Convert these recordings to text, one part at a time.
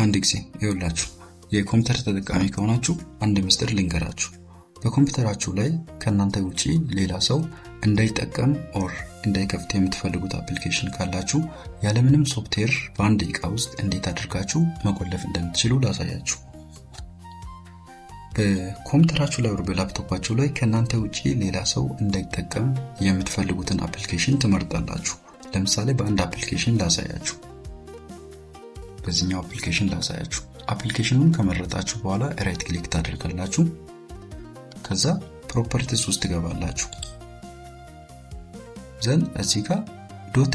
አንድ ጊዜ ይኸውላችሁ የኮምፒውተር ተጠቃሚ ከሆናችሁ አንድ ምስጢር ልንገራችሁ። በኮምፒውተራችሁ ላይ ከናንተ ውጪ ሌላ ሰው እንዳይጠቀም ኦር እንዳይከፍት የምትፈልጉት አፕሊኬሽን ካላችሁ ያለምንም ሶፍትዌር በአንድ ደቂቃ ውስጥ እንዴት አድርጋችሁ መቆለፍ እንደምትችሉ ላሳያችሁ። በኮምፒውተራችሁ ላይ ወር በላፕቶፓችሁ ላይ ከናንተ ውጪ ሌላ ሰው እንዳይጠቀም የምትፈልጉትን አፕሊኬሽን ትመርጣላችሁ። ለምሳሌ በአንድ አፕሊኬሽን ላሳያችሁ። በዚህኛው አፕሊኬሽን ላሳያችሁ። አፕሊኬሽኑን ከመረጣችሁ በኋላ ራይት ክሊክ ታደርጋላችሁ። ከዛ ፕሮፐርቲስ ውስጥ ትገባላችሁ። ዘን እዚህ ጋር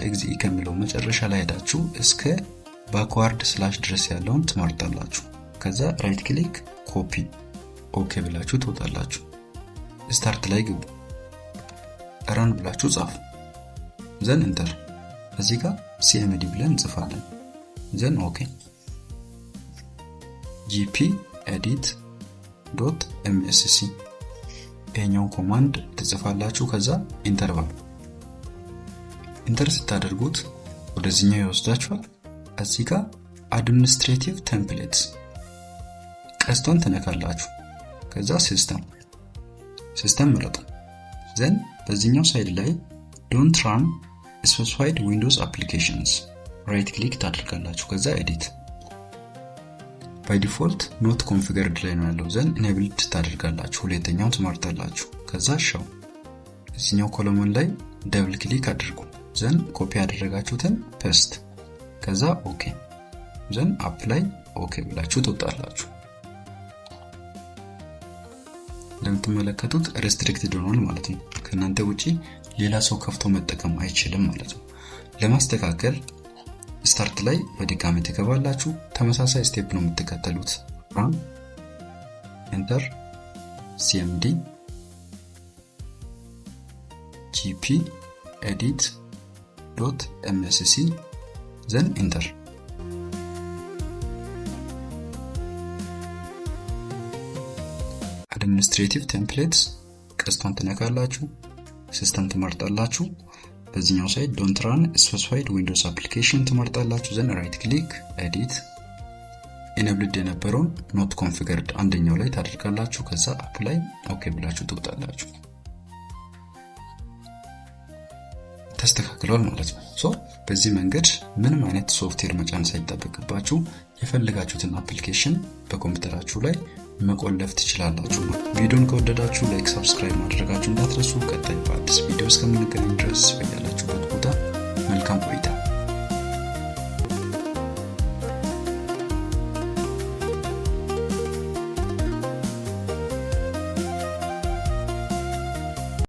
.exe ከሚለው መጨረሻ ላይ ሄዳችሁ እስከ ባክዋርድ ስላሽ ድረስ ያለውን ትመርጣላችሁ። ከዛ ራይት ክሊክ ኮፒ ኦኬ ብላችሁ ትወጣላችሁ። ስታርት ላይ ግቡ። ረን ብላችሁ ጻፉ። ዘን ኢንተር። እዚህ ጋር cmd ብለን እንጽፋለን። ዘን ኦኬ gp edit.msc ይሄኛውን ኮማንድ ትጽፋላችሁ። ከዛ ኢንተር በሉ። ኢንተር ስታደርጉት ወደዚህኛው ይወስዳችኋል። እዚህ ጋር አድሚኒስትሬቲቭ ቴምፕሌትስ ቀስቷን ትነካላችሁ። ከዛ ሲስተም ምረጡ። ዘን በዚህኛው ሳይድ ላይ ዶንት ራን ስፔሲፋይድ ዊንዶውስ አፕሊኬሽንስ ራይት ክሊክ ታደርጋላችሁ። ከዛ ኤዲት ባይ ዲፎልት ኖት ኮንፊገርድ ላይ ነው ያለው። ዘን ኢኔብልድ ታደርጋላችሁ። ሁለተኛውን ትመርጣላችሁ። ከዛ ሻው እዚህኛው ኮለመን ላይ ደብል ክሊክ አድርጉ። ዘን ኮፒ ያደረጋችሁትን ፔስት። ከዛ ኦኬ። ዘን አፕላይ ኦኬ ብላችሁ ትወጣላችሁ። እንደምትመለከቱት ሬስትሪክትድ ሆኗል ማለት ነው። ከናንተ ውጪ ሌላ ሰው ከፍቶ መጠቀም አይችልም ማለት ነው። ለማስተካከል ስታርት ላይ በድጋሚ ትገባላችሁ። ተመሳሳይ ስቴፕ ነው የምትከተሉት። ራን ኢንተር cmd gp edit.msc ዘን ኢንተር። አድሚኒስትሬቲቭ ቴምፕሌትስ ቀስቷን ትነካላችሁ። ሲስተም ትመርጣላችሁ። በዚህኛው ሳይድ ዶንት ራን ስፔሲፋይድ ዊንዶውስ አፕሊኬሽን ትመርጣላችሁ። ዘን ራይት ክሊክ ኤዲት ኢኔብልድ የነበረውን ኖት ኮንፊገርድ አንደኛው ላይ ታደርጋላችሁ። ከዛ አፕላይ ኦኬ ብላችሁ ትወጣላችሁ። ተስተካክሏል ማለት ነው። በዚህ መንገድ ምንም አይነት ሶፍትዌር መጫን ሳይጠበቅባችሁ የፈለጋችሁትን አፕሊኬሽን በኮምፒውተራችሁ ላይ መቆለፍ ትችላላችሁ። ቪዲዮን ከወደዳችሁ ላይክ፣ ሰብስክራይብ ማድረጋችሁ እንዳትረሱ። ቀጣይ በአዲስ ቪዲዮ እስከምንገናኝ ድረስ